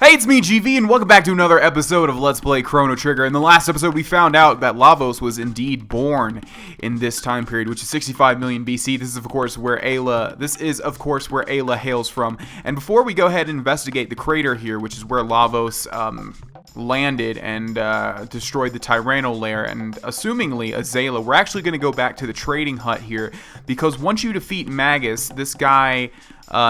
Hey, it's me, GV, and welcome back to another episode of Let's Play Chrono Trigger. In the last episode, we found out that Lavos was indeed born in this time period, which is 65 million BC. This is, of course, where Ayla hails from. And before we go ahead and investigate the crater here, which is where Lavos landed and destroyed the Tyranno lair, and assumingly Azela, we're actually going to go back to the trading hut here, because once you defeat Magus, this guy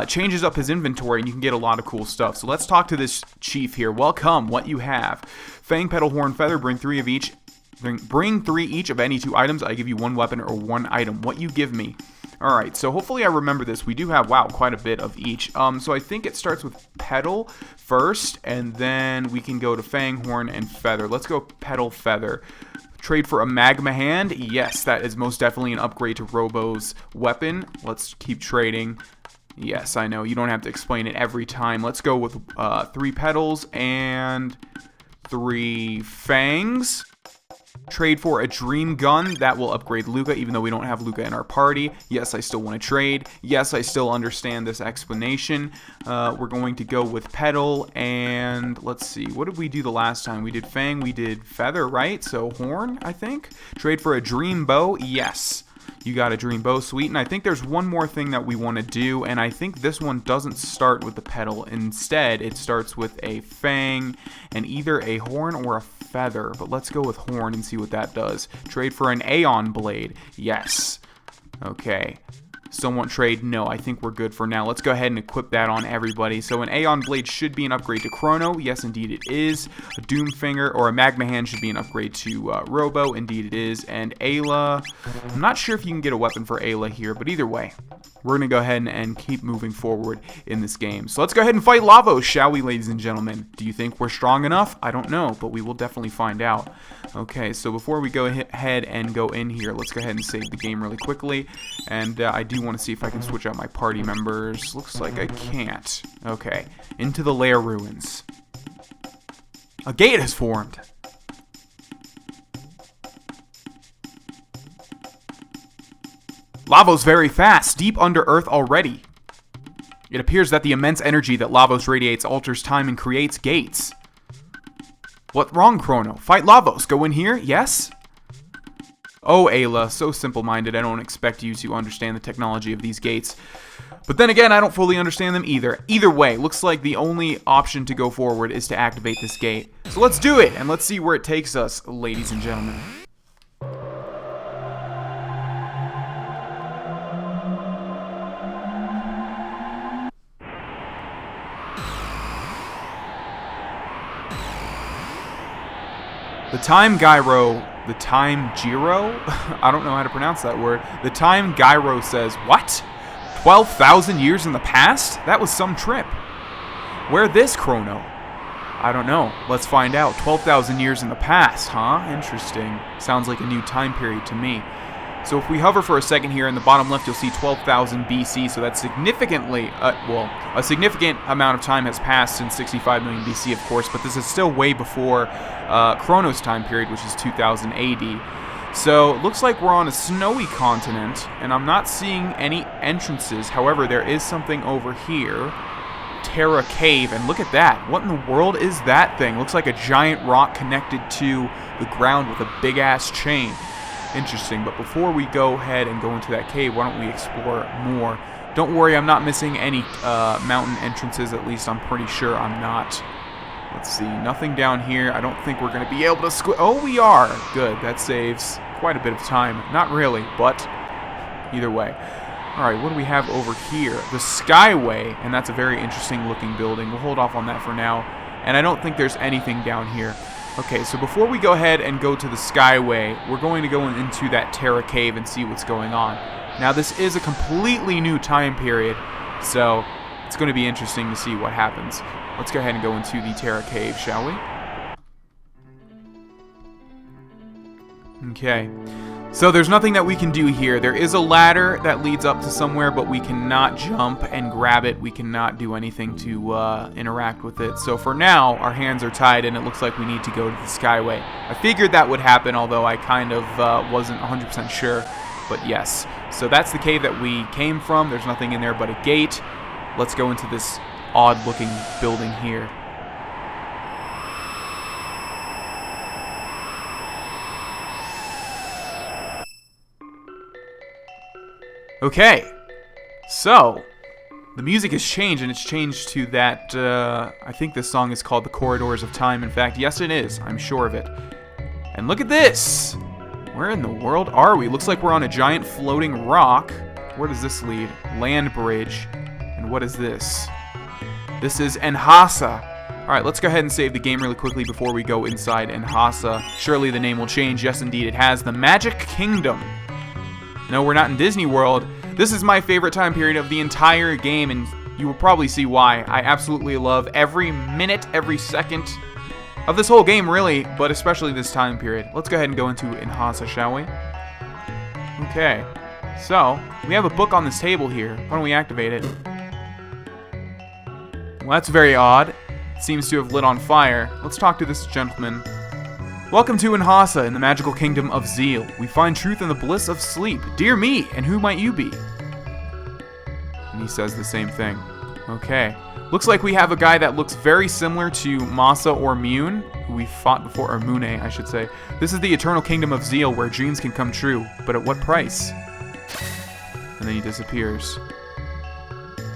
changes up his inventory and you can get a lot of cool stuff. So let's talk to this chief here. Welcome, what you have. Fang, Petal, Horn, Feather, bring three of each. Bring three each of any two items. I give you one weapon or one item. What you give me. Alright, so hopefully I remember this. We do have, wow, quite a bit of each. So I think it starts with Petal first, and then we can go to Fang, Horn, and Feather. Let's go Petal, Feather. Trade for a Magma Hand. Yes, that is most definitely an upgrade to Robo's weapon. Let's keep trading. Yes, I know. You don't have to explain it every time. Let's go with 3 petals and 3 fangs. Trade for a dream gun. That will upgrade Luca, even though we don't have Luca in our party. Yes, I still want to trade. Yes, I still understand this explanation. We're going to go with petal, and let's see. What did we do the last time? We did fang, we did feather, right? So horn, I think. Trade for a dream bow. Yes. You got a dream bow, sweet. And I think there's one more thing that we want to do, and I think this one doesn't start with the petal. Instead, it starts with a fang and either a horn or a feather. But let's go with horn and see what that does. Trade for an Aeon blade. Yes. Okay. Still want trade? No, I think we're good for now. Let's go ahead and equip that on everybody. So an Aeon Blade should be an upgrade to Chrono. Yes, indeed it is. A Doom Finger or a Magma Hand should be an upgrade to Robo. Indeed it is. And Ayla, I'm not sure if you can get a weapon for Ayla here, but either way, we're going to go ahead and keep moving forward in this game. So let's go ahead and fight Lavos, shall we, ladies and gentlemen? Do you think we're strong enough? I don't know, but we will definitely find out. Okay, so before we go ahead and go in here, let's go ahead and save the game really quickly. And I do want to see if I can switch out my party members. Looks like I can't. Okay, into the lair ruins. A gate has formed. Lavos very fast, deep under earth already. It appears that the immense energy that Lavos radiates alters time and creates gates. What wrong, Chrono? Fight Lavos. Go in here? Yes? Oh, Ayla, so simple-minded. I don't expect you to understand the technology of these gates. But then again, I don't fully understand them either. Either way, looks like the only option to go forward is to activate this gate. So let's do it, and let's see where it takes us, ladies and gentlemen. The Time Gyro, I don't know how to pronounce that word. The Time Gyro says, what? 12,000 years in the past? That was some trip. Where this, Chrono? I don't know. Let's find out. 12,000 years in the past, huh? Interesting. Sounds like a new time period to me. So if we hover for a second here in the bottom left, you'll see 12,000 BC. So that's significantly, a significant amount of time has passed since 65 million BC, of course. But this is still way before Chrono's time period, which is 2000 AD. So it looks like we're on a snowy continent, and I'm not seeing any entrances. However, there is something over here. Terra Cave, and look at that. What in the world is that thing? Looks like a giant rock connected to the ground with a big-ass chain. Interesting, but before we go ahead and go into that cave, why don't we explore more? Don't worry, I'm not missing any mountain entrances, at least I'm pretty sure I'm not. Let's see, nothing down here. I don't think we're going to be able to oh, we are! Good, that saves quite a bit of time. Not really, but either way. Alright, what do we have over here? The Skyway, and that's a very interesting looking building. We'll hold off on that for now, and I don't think there's anything down here. Okay, so before we go ahead and go to the Skyway, we're going to go into that Terra Cave and see what's going on. Now, this is a completely new time period, so it's going to be interesting to see what happens. Let's go ahead and go into the Terra Cave, shall we? Okay. So there's nothing that we can do here. There is a ladder that leads up to somewhere, but we cannot jump and grab it. We cannot do anything to interact with it. So for now, our hands are tied, and it looks like we need to go to the Skyway. I figured that would happen, although I kind of wasn't 100% sure. But yes. So that's the cave that we came from. There's nothing in there but a gate. Let's go into this odd-looking building here. Okay, so the music has changed, and it's changed to that, I think this song is called The Corridors of Time. In fact, yes it is, I'm sure of it. And look at this! Where in the world are we? Looks like we're on a giant floating rock. Where does this lead? Land bridge. And what is this? This is Inhasa. Alright, let's go ahead and save the game really quickly before we go inside Inhasa. Surely the name will change. Yes, indeed, it has. The Magic Kingdom. No, we're not in Disney World. This is my favorite time period of the entire game, and you will probably see why. I absolutely love every minute, every second of this whole game, really, but especially this time period. Let's go ahead and go into Inhasa, shall we? Okay, so we have a book on this table here. Why don't we activate it? Well, that's very odd. It seems to have lit on fire. Let's talk to this gentleman. Welcome to Inhasa in the magical kingdom of Zeal. We find truth in the bliss of sleep. Dear me, and who might you be? And he says the same thing. Okay. Looks like we have a guy that looks very similar to Masa or Mune, who we fought before, or Mune, I should say. This is the eternal kingdom of Zeal, where dreams can come true. But at what price? And then he disappears.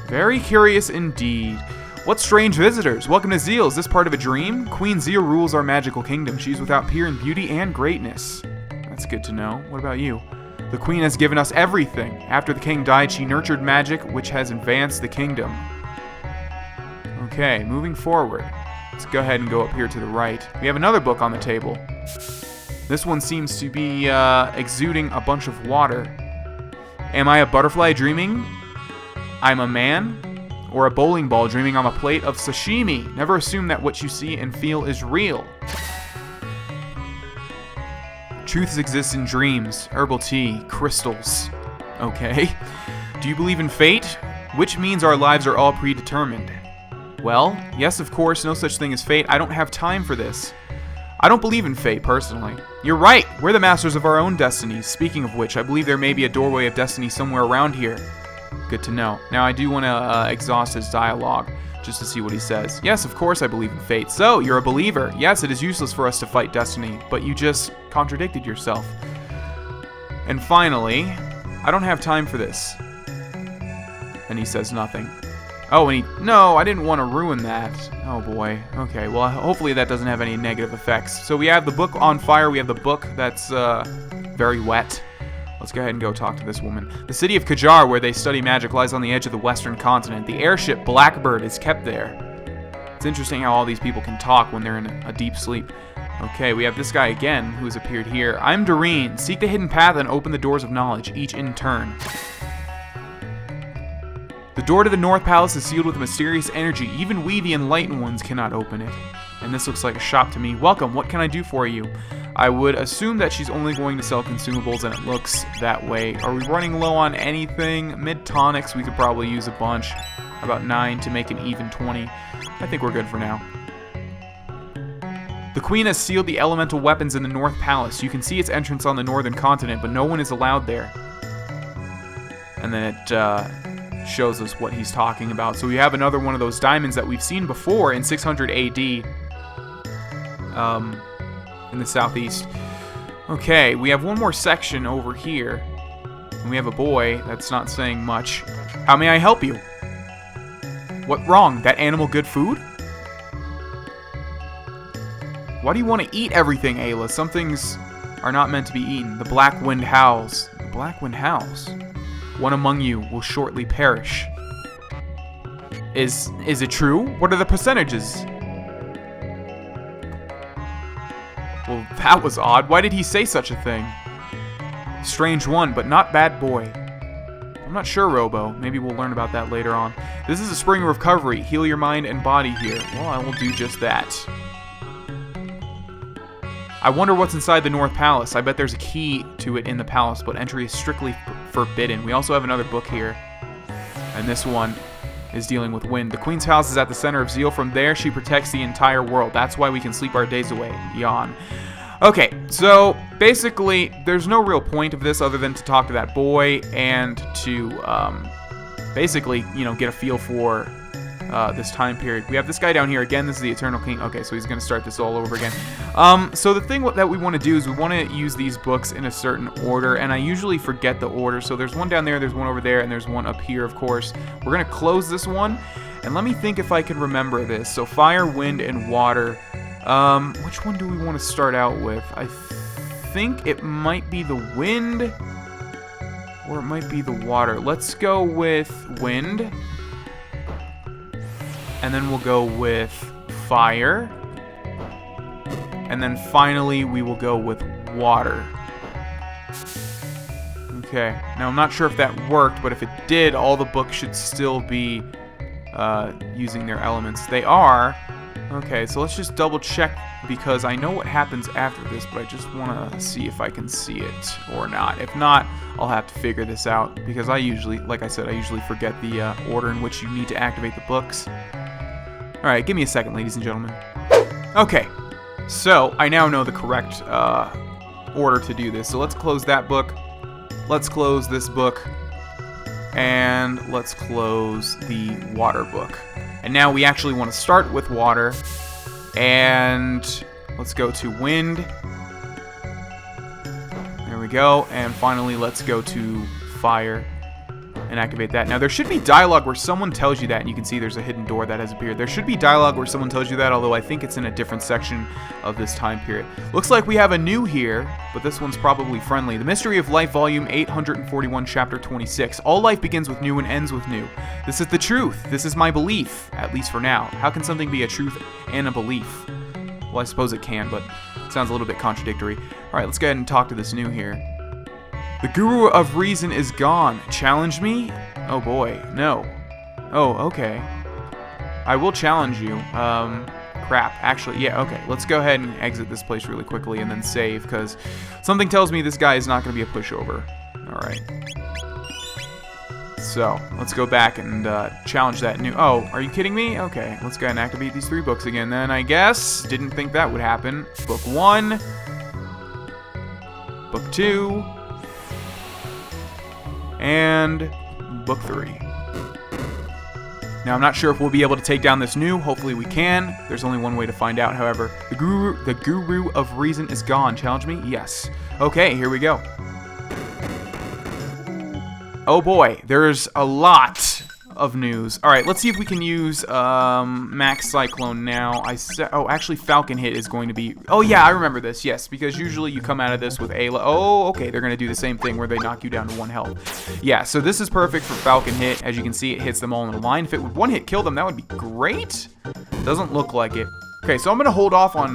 Very curious indeed. What strange visitors! Welcome to Zeal. Is this part of a dream? Queen Zeal rules our magical kingdom. She's without peer in beauty and greatness. That's good to know. What about you? The queen has given us everything. After the king died, she nurtured magic, which has advanced the kingdom. Okay, moving forward. Let's go ahead and go up here to the right. We have another book on the table. This one seems to be exuding a bunch of water. Am I a butterfly dreaming? I'm a man? Or a bowling ball dreaming on a plate of sashimi? Never assume that what you see and feel is real. Truths exist in dreams, herbal tea, crystals. Okay. Do you believe in fate? Which means our lives are all predetermined. Well, yes, of course, no such thing as fate. I don't have time for this. I don't believe in fate, personally. You're right. We're the masters of our own destinies. Speaking of which, I believe there may be a doorway of destiny somewhere around here. Good to know. Now, I do want to exhaust his dialogue, just to see what he says. Yes, of course I believe in fate. So, you're a believer. Yes, it is useless for us to fight destiny, but you just contradicted yourself. And finally, I don't have time for this. And he says nothing. Oh, and no, I didn't want to ruin that. Oh boy. Okay, well, hopefully that doesn't have any negative effects. So we have the book on fire. We have the book that's very wet. Let's go ahead and go talk to this woman. The city of Kajar, where they study magic, lies on the edge of the western continent. The airship Blackbird is kept there. It's interesting how all these people can talk when they're in a deep sleep. Okay, we have this guy again, who has appeared here. I'm Doreen. Seek the hidden path and open the doors of knowledge, each in turn. The door to the North Palace is sealed with a mysterious energy. Even we, the enlightened ones, cannot open it. And this looks like a shop to me. Welcome, what can I do for you? I would assume that she's only going to sell consumables, and it looks that way. Are we running low on anything? Mid-tonics, we could probably use a bunch. About 9 to make an even 20. I think we're good for now. The Queen has sealed the elemental weapons in the North Palace. You can see its entrance on the northern continent, but no one is allowed there. And then it shows us what he's talking about. So we have another one of those diamonds that we've seen before in 600 AD. In the southeast. Okay, we have one more section over here. And we have a boy that's not saying much. How may I help you? What wrong? That animal good food? Why do you want to eat everything, Ayla? Some things are not meant to be eaten. The black wind howls. The black wind howls. One among you will shortly perish. Is it true? What are the percentages? Well, that was odd. Why did he say such a thing? Strange one, but not bad boy. I'm not sure, Robo. Maybe we'll learn about that later on. This is a spring of recovery. Heal your mind and body here. Well, I will do just that. I wonder what's inside the North Palace. I bet there's a key to it in the palace, but entry is strictly forbidden. We also have another book here. And this one is dealing with wind. The Queen's house is at the center of Zeal. From there, she protects the entire world. That's why we can sleep our days away. Yawn. Okay, so basically, there's no real point of this other than to talk to that boy and to basically, you know, get a feel for this time period. We have this guy down here again. This is the Eternal King. Okay, so he's going to start this all over again. So the thing that we want to do is we want to use these books in a certain order, and I usually forget the order. So there's one down there, there's one over there, and there's one up here, of course. We're going to close this one, and let me think if I can remember this. So fire, wind, and water. Which one do we want to start out with? I think it might be the wind, or it might be the water. Let's go with wind. And then we'll go with fire. And then finally we will go with water. Okay, now I'm not sure if that worked, but if it did, all the books should still be using their elements. They are. Okay, so let's just double check, because I know what happens after this, but I just want to see if I can see it or not. If not, I'll have to figure this out, because I usually, like I said, I usually forget the order in which you need to activate the books. Alright, give me a second, ladies and gentlemen. Okay, so I now know the correct order to do this. So let's close that book. Let's close this book. And let's close the water book. And now we actually want to start with water. And let's go to wind. There we go. And finally, let's go to fire and activate that. Now, there should be dialogue where someone tells you that, and you can see there's a hidden door that has appeared. There should be dialogue where someone tells you that, although I think it's in a different section of this time period. Looks like we have a new here, but this one's probably friendly. The Mystery of Life, Volume 841, Chapter 26. All life begins with new and ends with new. This is the truth. This is my belief, at least for now. How can something be a truth and a belief? Well, I suppose it can, but it sounds a little bit contradictory. All right, let's go ahead and talk to this new here. The Guru of Reason is gone. Challenge me? Oh boy, no. Oh, okay. I will challenge you. Crap. Actually, yeah, okay. Let's go ahead and exit this place really quickly and then save, because something tells me this guy is not going to be a pushover. Alright. So, let's go back and challenge that new... Oh, are you kidding me? Okay, let's go ahead and activate these 3 books again then, I guess. Didn't think that would happen. Book 1. Book 2. And book 3. Now, I'm not sure if we'll be able to take down this new. Hopefully we can. There's only one way to find out, however. The Guru of Reason is gone. Challenge me? Yes. Okay, here we go. Oh boy, there's a lot of news. Alright, let's see if we can use Max Cyclone now. Oh, actually Falcon Hit is going to be... Oh yeah, I remember this, yes, because usually you come out of this with Ayla. Oh, okay, they're going to do the same thing where they knock you down to 1 health. Yeah, so this is perfect for Falcon Hit. As you can see, it hits them all in a line. If it would 1-hit kill them, that would be great. Doesn't look like it. Okay, so I'm going to hold off on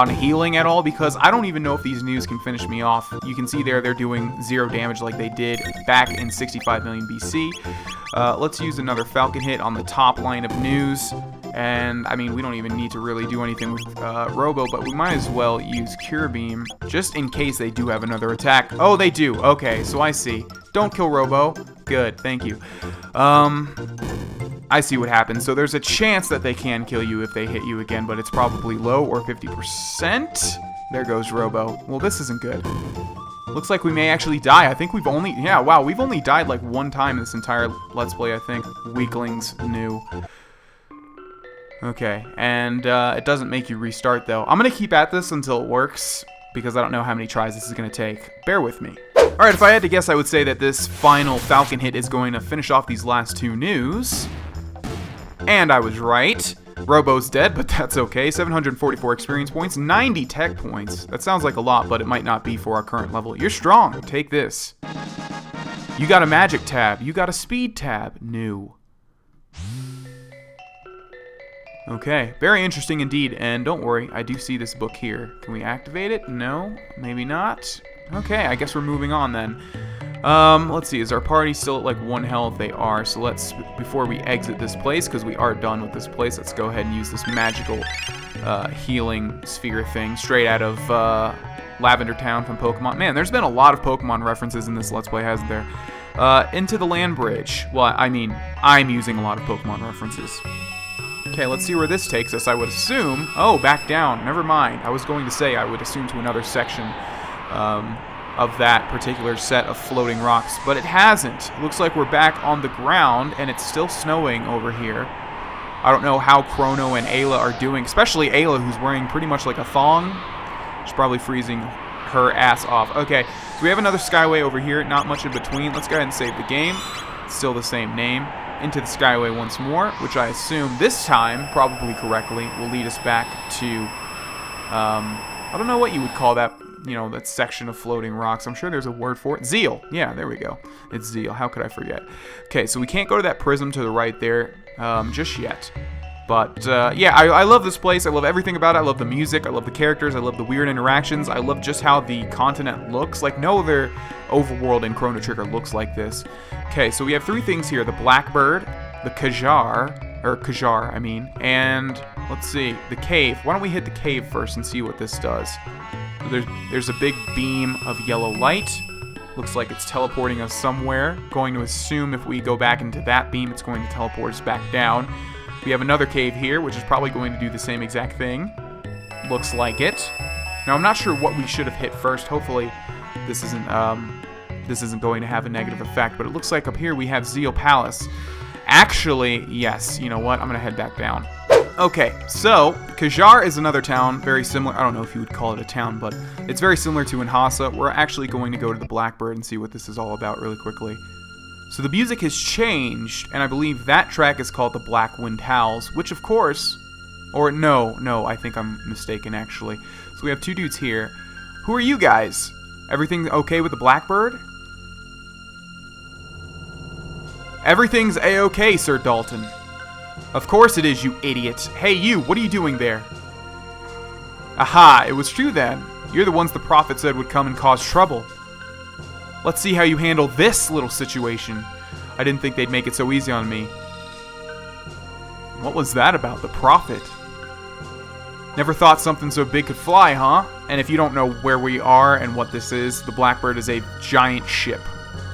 healing at all, because I don't even know if these news can finish me off. You can see there they're doing 0 damage like they did back in 65 million BC. Let's use another Falcon Hit on the top line of news. And, I mean, we don't even need to really do anything with Robo, but we might as well use Cure Beam, just in case they do have another attack. Oh, they do. Okay, so I see. Don't kill Robo. Good, thank you. I see what happens. So there's a chance that they can kill you if they hit you again, but it's probably low, or 50%. There goes Robo. Well, this isn't good. Looks like we may actually die. I think we've only... Yeah, wow, we've only died like 1 time in this entire Let's Play, I think. Weaklings new. Okay, and it doesn't make you restart, though. I'm going to keep at this until it works, because I don't know how many tries this is going to take. Bear with me. Alright, if I had to guess, I would say that this final Falcon Hit is going to finish off these last 2 news. And I was right. Robo's dead, but that's okay. 744 experience points, 90 tech points. That sounds like a lot, but it might not be for our current level. You're strong. Take this. You got a magic tab. You got a speed tab. New. Okay, very interesting indeed. And don't worry, I do see this book here. Can we activate it? No, maybe not. Okay, I guess we're moving on then. Let's see, is our party still at like 1 health? They are, so let's, before we exit this place, because we are done with this place, let's go ahead and use this magical healing sphere thing, straight out of Lavender Town from Pokemon. Man, there's been a lot of Pokemon references in this Let's Play, hasn't there? Into the land bridge. Well, I mean, I'm using a lot of Pokemon references. Okay, let's see where this takes us. I would assume... Oh, back down. Never mind. I was going to say I would assume to another section. of that particular set of floating rocks, but it hasn't. It looks like we're back on the ground, and it's still snowing over here. I don't know how Chrono and Ayla are doing, especially Ayla, who's wearing pretty much like a thong. She's probably freezing her ass off. Okay, so we have another skyway over here, not much in between. Let's go ahead and save the game. It's still the same name. Into the skyway once more, which I assume this time, probably correctly, will lead us back to, I don't know what you would call that, you know, that section of floating rocks. I'm sure there's a word for it. Zeal. Yeah, there we go. It's Zeal. How could I forget? Okay, so we can't go to that prism to the right there just yet. But, yeah, I love this place. I love everything about it. I love the music. I love the characters. I love the weird interactions. I love just how the continent looks. Like, no other overworld in Chrono Trigger looks like this. Okay, so we have three things here. The Blackbird, the Kajar, I mean, and, let's see, the cave. Why don't we hit the cave first and see what this does? There's a big beam of yellow light. Looks like it's teleporting us somewhere. Going to assume if we go back into that beam, it's going to teleport us back down. We have another cave here, which is probably going to do the same exact thing. Looks like it. Now, I'm not sure what we should have hit first. Hopefully, this isn't going to have a negative effect. But it looks like up here we have Zeal Palace. Actually, yes. You know what? I'm going to head back down. Okay, so Kajar is another town, very similar. I don't know if you would call it a town, but it's very similar to Inhasa. We're actually going to go to the Blackbird and see what this is all about really quickly. So the music has changed, and I believe that track is called the Black Wind Howls, which of course, or no, I think I'm mistaken actually. So we have two dudes here. Who are you guys? Everything okay with the Blackbird? Everything's a-okay, Sir Dalton. Of course it is, you idiot. Hey you, what are you doing there? Aha, it was true then. You're the ones the prophet said would come and cause trouble. Let's see how you handle this little situation. I didn't think they'd make it so easy on me. What was that about, the prophet? Never thought something so big could fly, huh? And if you don't know where we are and what this is, the Blackbird is a giant ship.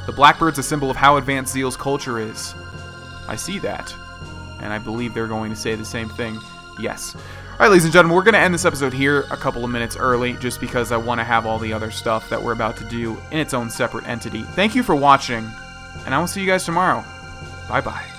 The Blackbird's a symbol of how advanced Zeal's culture is. I see that. And I believe they're going to say the same thing. Yes. Alright, ladies and gentlemen, we're going to end this episode here a couple of minutes early, just because I want to have all the other stuff that we're about to do in its own separate entity. Thank you for watching, and I will see you guys tomorrow. Bye-bye.